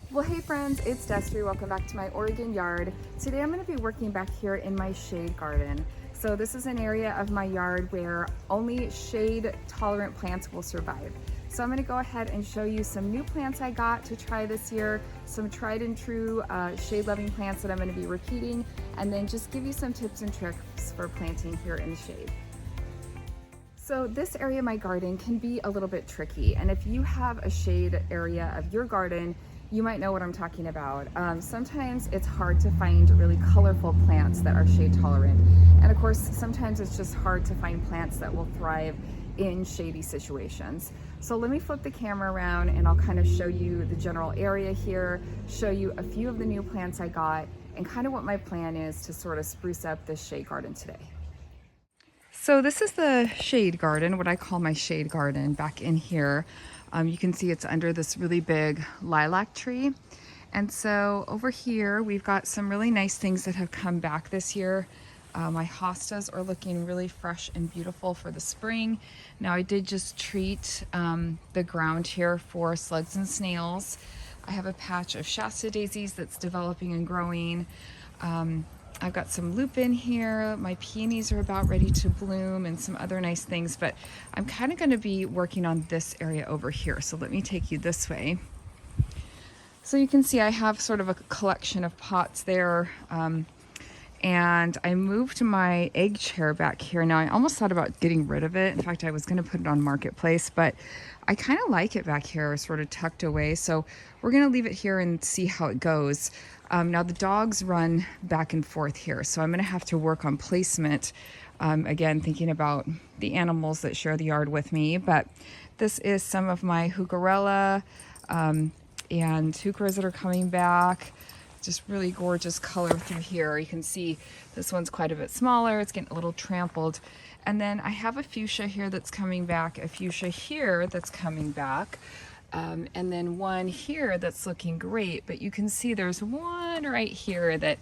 Well, hey friends, it's Destry. Welcome back to my Oregon yard. Today I'm going to be working back here in my shade garden. So this is an area of my yard where only shade tolerant plants will survive. So I'm going to go ahead and show you some new plants I got to try this year, some tried and true shade loving plants that I'm going to be repeating, and then just give you some tips and tricks for planting here in the shade. So this area of my garden can be a little bit tricky, and if you have a shade area of your garden, you might know what I'm talking about. Sometimes it's hard to find really colorful plants that are shade tolerant. And of course, sometimes it's just hard to find plants that will thrive in shady situations. So let me flip the camera around and I'll kind of show you the general area here, show you a few of the new plants I got, and kind of what my plan is to sort of spruce up this shade garden today. So this is the shade garden, what I call my shade garden back in here. You can see it's under this really big lilac tree. And so over here, we've got some really nice things that have come back this year. My hostas are looking really fresh and beautiful for the spring. Now I did just treat the ground here for slugs and snails. I have a patch of Shasta daisies that's developing and growing. I've got some lupin here. My peonies are about ready to bloom and some other nice things, but I'm kind of going to be working on this area over here. So let me take you this way. So you can see I have sort of a collection of pots there. And I moved my egg chair back here. Now I almost thought about getting rid of it. In fact, I was going to put it on Marketplace, but I kind of like it back here, sort of tucked away. So we're going to leave it here and see how it goes. Now the dogs run back and forth here, so I'm going to have to work on placement. Again, thinking about the animals that share the yard with me, but this is some of my heucherella and heucheras that are coming back. Just really gorgeous color through here. You can see this one's quite a bit smaller. It's getting a little trampled. And then I have a fuchsia here that's coming back, a fuchsia here that's coming back, and then one here that's looking great. But you can see there's one right here that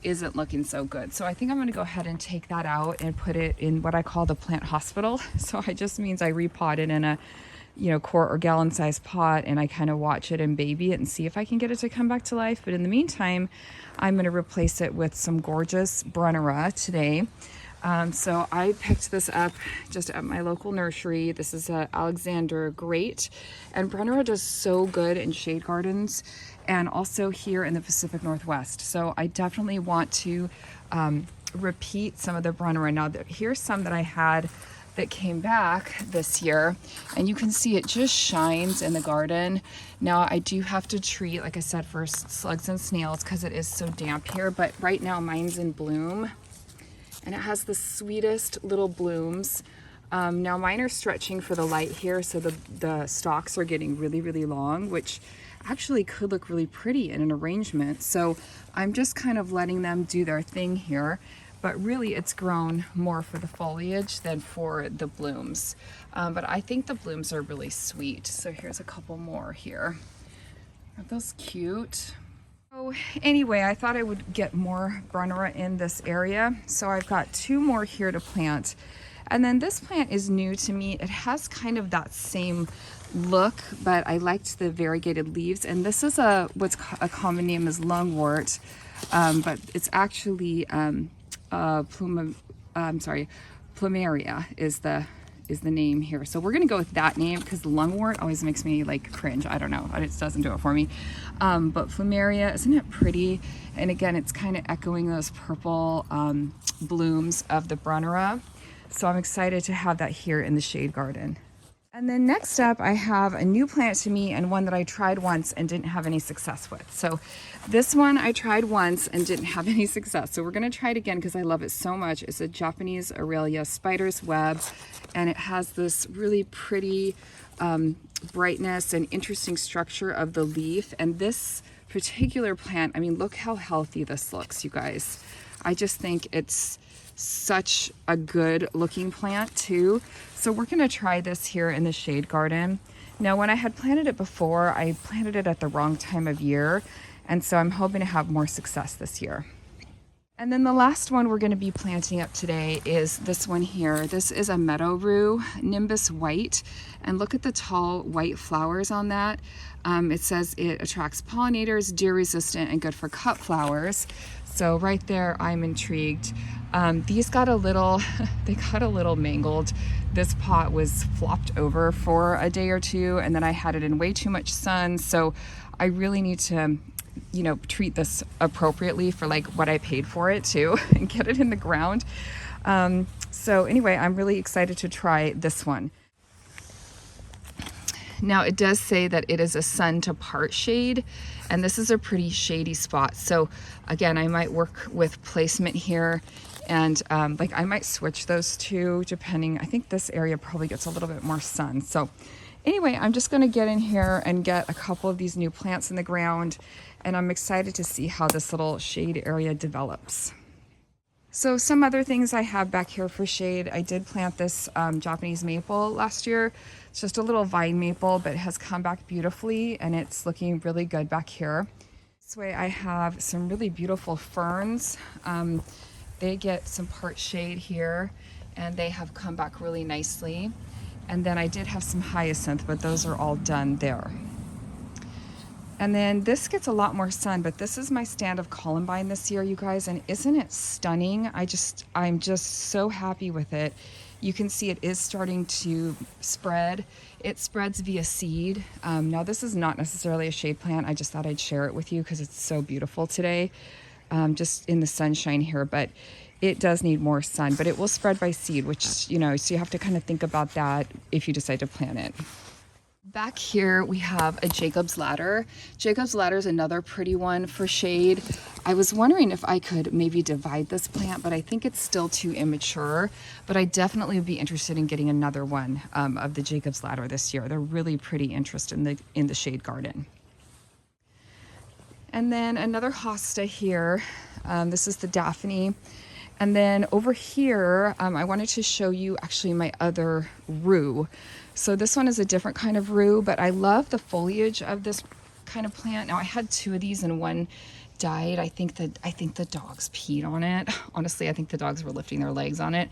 isn't looking so good. So I think I'm going to go ahead and take that out and put it in what I call the plant hospital. So it just means I repot it in a quart or gallon size pot, and I kind of watch it and baby it and see if I can get it to come back to life. But in the meantime, I'm going to replace it with some gorgeous Brunnera today. So I picked this up just at my local nursery. This is a Alexander Great, and Brunnera does so good in shade gardens and also here in the Pacific Northwest. So I definitely want to repeat some of the Brunnera. Now here's some that I had that came back this year, and you can see it just shines in the garden. Now I do have to treat, like I said, for slugs and snails because it is so damp here, but right now mine's in bloom and it has the sweetest little blooms. Now mine are stretching for the light here, so the stalks are getting really, really long, which actually could look really pretty in an arrangement. So I'm just kind of letting them do their thing here. But really it's grown more for the foliage than for the blooms. But I think the blooms are really sweet. So here's a couple more here. Aren't those cute? So anyway, I thought I would get more Brunnera in this area. So I've got two more here to plant. And then this plant is new to me. It has kind of that same look, but I liked the variegated leaves. And this is what's a common name is lungwort, but it's actually plumeria is the name here. So we're gonna go with that name because lungwort always makes me like cringe. I don't know, it doesn't do it for me. But plumeria, isn't it pretty? And again, it's kind of echoing those purple blooms of the Brunnera. So I'm excited to have that here in the shade garden. And then next up, I have a new plant to me and one that I tried once and didn't have any success with. So this one I tried once and didn't have any success. So we're gonna try it again because I love it so much. It's a Japanese Aurelia spider's web, and it has this really pretty brightness and interesting structure of the leaf. And this particular plant, I mean, look how healthy this looks, you guys. I just think it's such a good looking plant too. So we're going to try this here in the shade garden. Now when I had planted it before, I planted it at the wrong time of year, and so I'm hoping to have more success this year. And then the last one we're going to be planting up today is this one here. This is a meadow rue, Nimbus White. And look at the tall white flowers on that. It says it attracts pollinators, deer resistant, and good for cut flowers. So right there, I'm intrigued. These got a little, they got a little mangled. This pot was flopped over for a day or two, and then I had it in way too much sun. So I really need to, you know, treat this appropriately for like what I paid for it too, and get it in the ground. So anyway, I'm really excited to try this one. Now it does say that it is a sun to part shade, and this is a pretty shady spot. So again, I might work with placement here, and like I might switch those two depending. I think this area probably gets a little bit more sun. So anyway, I'm just gonna get in here and get a couple of these new plants in the ground, and I'm excited to see how this little shade area develops. So some other things I have back here for shade. I did plant this Japanese maple last year. It's just a little vine maple, but it has come back beautifully, and it's looking really good back here. This way I have some really beautiful ferns. They get some part shade here, and they have come back really nicely. And then I did have some hyacinth, but those are all done there. And then this gets a lot more sun, but this is my stand of columbine this year, you guys, and isn't it stunning? I'm just so happy with it. You can see it is starting to spread. It spreads via seed. Now this is not necessarily a shade plant. I just thought I'd share it with you because it's so beautiful today, just in the sunshine here, but it does need more sun, but it will spread by seed, which, you know, so you have to kind of think about that if you decide to plant it. Back here we have a Jacob's ladder. Jacob's ladder is another pretty one for shade. I was wondering if I could maybe divide this plant, but I think it's still too immature. But I definitely would be interested in getting another one of the Jacob's ladder this year. They're really pretty interested in the shade garden. And then another hosta here. This is the Daphne. And then over here, I wanted to show you actually my other rue. So this one is a different kind of rue, but I love the foliage of this kind of plant. Now I had two of these and one died. I think the dogs peed on it. Honestly, I think the dogs were lifting their legs on it.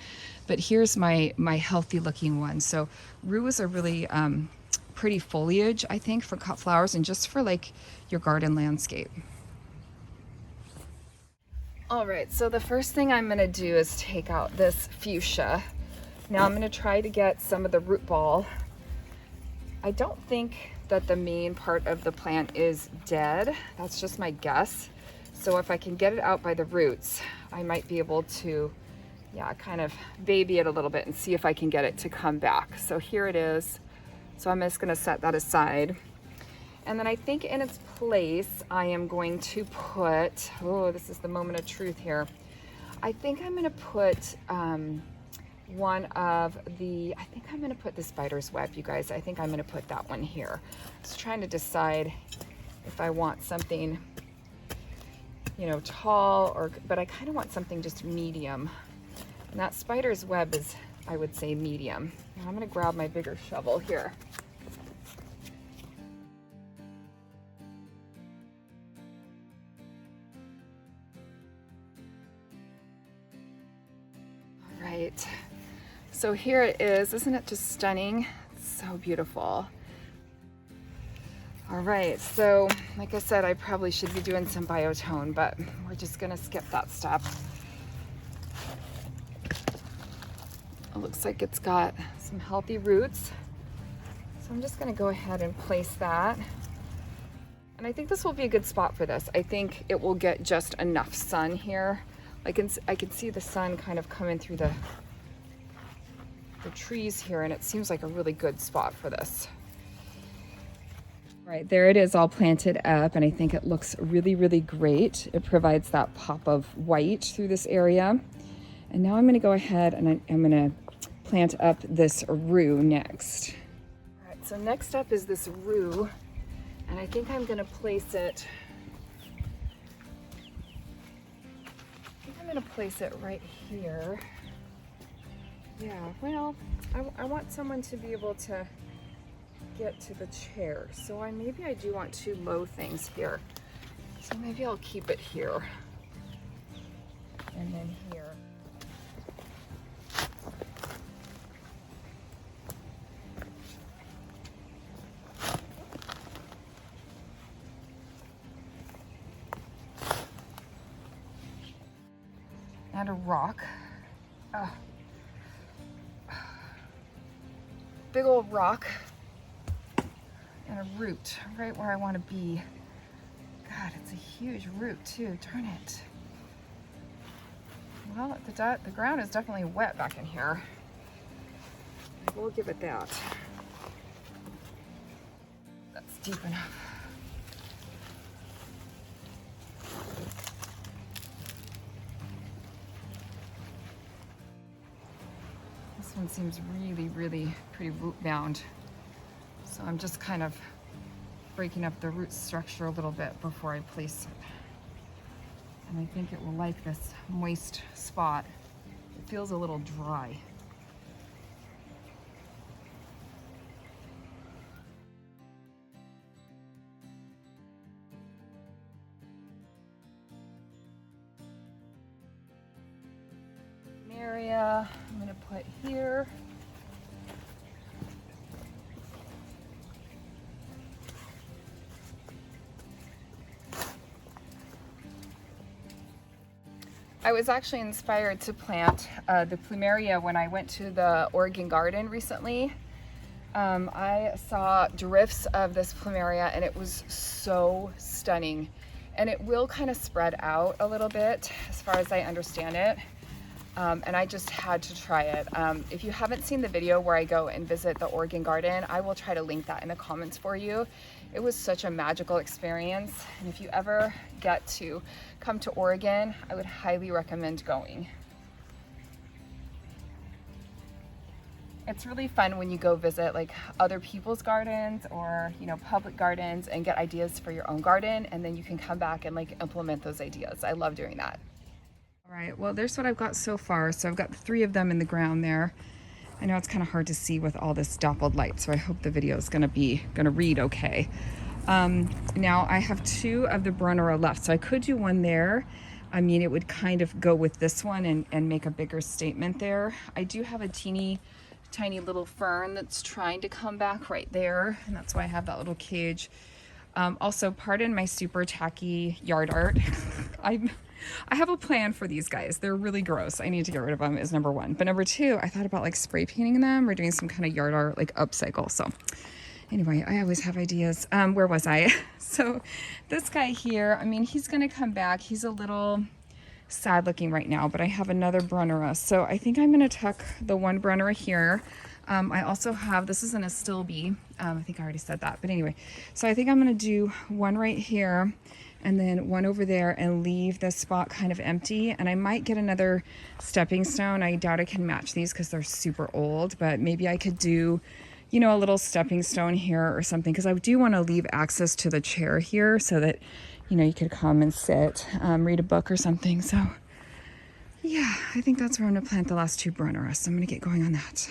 But here's my healthy looking one. So rue is a really pretty foliage, I think, for cut flowers and just for like your garden landscape. All right, so the first thing I'm gonna do is take out this fuchsia. Now I'm gonna try to get some of the root ball. I don't think that the main part of the plant is dead. That's just my guess. So if I can get it out by the roots, I might be able to, yeah, kind of baby it a little bit and see if I can get it to come back. So here it is. So I'm just gonna set that aside. And then I think in its place, I am going to put, oh, this is the moment of truth here. I think I'm gonna put one of the, I think I'm gonna put the spider's web, you guys. I think I'm gonna put that one here. Just trying to decide if I want something, you know, tall but I kind of want something just medium. And that spider's web is, I would say, medium. Now I'm gonna grab my bigger shovel here. Right, so here it is. Isn't it just stunning? It's so beautiful. All right, so like I said, I probably should be doing some biotone, but we're just gonna skip that step. It looks like it's got some healthy roots. So I'm just gonna go ahead and place that. And I think this will be a good spot for this. I think it will get just enough sun here. I can see the sun kind of coming through the trees here, and it seems like a really good spot for this. Right, there it is all planted up, and I think it looks really, really great. It provides that pop of white through this area. And now I'm gonna go ahead and I'm gonna plant up this rue next. All right, so next up is this rue, and I think I'm gonna place it, right here. Yeah, well, I want someone to be able to get to the chair. So maybe I do want two low things here. So maybe I'll keep it here. And then here. And a rock. Big old rock. And a root right where I want to be. God, it's a huge root too, darn it. Well, the ground is definitely wet back in here. We'll give it that. That's deep enough. This one seems really, really pretty root bound. So I'm just kind of breaking up the root structure a little bit before I place it. And I think it will like this moist spot. It feels a little dry. An area I'm going to put here. I was actually inspired to plant the plumeria when I went to the Oregon garden recently. I saw drifts of this plumeria and it was so stunning. And it will kind of spread out a little bit as far as I understand it. And I just had to try it. If you haven't seen the video where I go and visit the Oregon garden, I will try to link that in the comments for you. It was such a magical experience. And if you ever get to come to Oregon, I would highly recommend going. It's really fun when you go visit like other people's gardens or, you know, public gardens and get ideas for your own garden. And then you can come back and like implement those ideas. I love doing that. All right, well, there's what I've got so far. So I've got 3 of them in the ground there. I know it's kind of hard to see with all this dappled light, so I hope the video is gonna read okay. Now I have 2 of the Brunnera left, so I could do one there. I mean, it would kind of go with this one and make a bigger statement there. I do have a teeny tiny little fern that's trying to come back right there, and that's why I have that little cage. Also, pardon my super tacky yard art. I have a plan for these guys. They're really gross. I need to get rid of them is number 1. But number 2, I thought about like spray painting them or doing some kind of yard art like upcycle. So anyway, I always have ideas. Where was I? So this guy here, I mean, he's gonna come back. He's a little sad looking right now, but I have another Brunnera. So I think I'm gonna tuck the one Brunnera here. I also have, this isn't a stilby. I think I already said that, but anyway. So I think I'm gonna do one right here and then one over there and leave this spot kind of empty. And I might get another stepping stone. I doubt I can match these because they're super old, but maybe I could do, you know, a little stepping stone here or something, because I do want to leave access to the chair here so that, you know, you could come and sit, read a book or something. So yeah, I think that's where I'm gonna plant the last 2 Brunnera. So I'm gonna get going on that.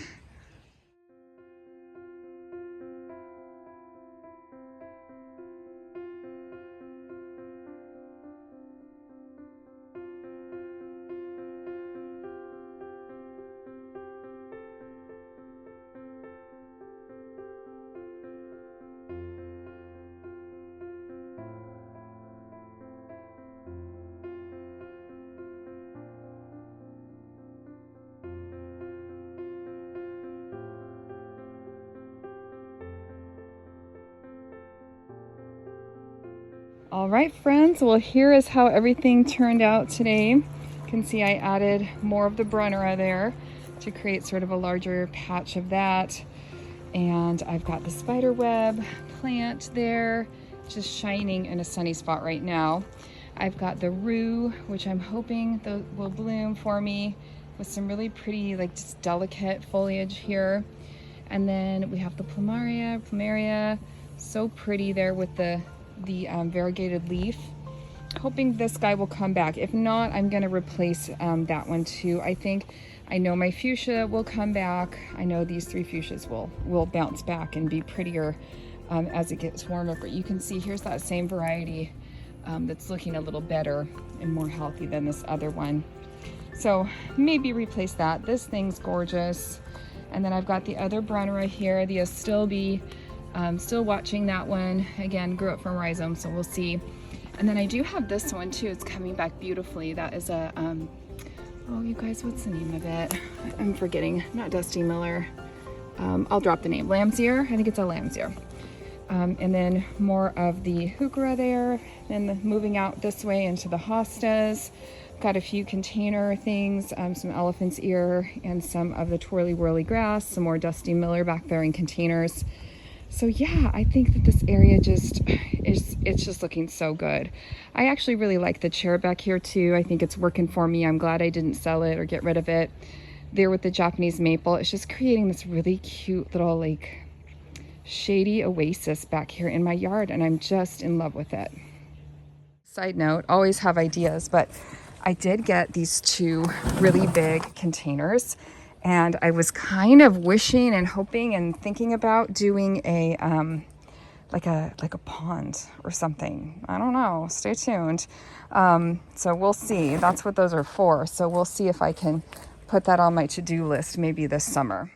All right, friends, well, here is how everything turned out today. You can see I added more of the Brunnera there to create sort of a larger patch of that. And I've got the spider web plant there, just shining in a sunny spot right now. I've got the rue, which I'm hoping will bloom for me with some really pretty, like just delicate foliage here. And then we have the plumeria, so pretty there with the variegated leaf. Hoping this guy will come back. If not, I'm gonna replace that one too. I know my fuchsia will come back. I know these 3 fuchsias will bounce back and be prettier as it gets warmer. But you can see here's that same variety that's looking a little better and more healthy than this other one. So maybe replace that. This thing's gorgeous. And then I've got the other Brunera here, the Astilbe. Still watching that one. Again, grew up from rhizome, so we'll see. And then I do have this one too. It's coming back beautifully. That is a, oh, you guys, what's the name of it? I'm forgetting. Not Dusty Miller. I'll drop the name. Lamb's Ear. I think it's a Lamb's Ear. And then more of the heuchera there. Then moving out this way into the hostas. Got a few container things, some elephant's ear and some of the twirly whirly grass, some more Dusty Miller back there in containers. So yeah, I think that this area it's just looking so good. I actually really like the chair back here too. I think it's working for me. I'm glad I didn't sell it or get rid of it. There with the Japanese maple, it's just creating this really cute little like shady oasis back here in my yard, and I'm just in love with it. Side note, always have ideas, but I did get these two really big containers, and I was kind of wishing and hoping and thinking about doing a like a pond or something. I don't know, stay tuned. So we'll see. That's what those are for. So we'll see if I can put that on my to-do list maybe this summer.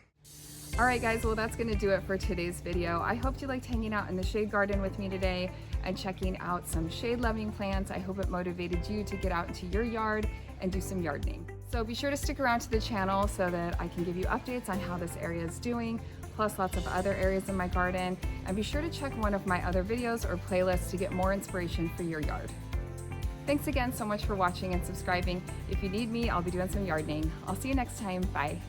All right, guys, well, that's gonna do it for today's video. I hope you liked hanging out in the shade garden with me today and checking out some shade-loving plants. I hope it motivated you to get out into your yard and do some gardening. So be sure to stick around to the channel so that I can give you updates on how this area is doing, plus lots of other areas in my garden. And be sure to check one of my other videos or playlists to get more inspiration for your yard. Thanks again so much for watching and subscribing. If you need me, I'll be doing some gardening. I'll see you next time. Bye.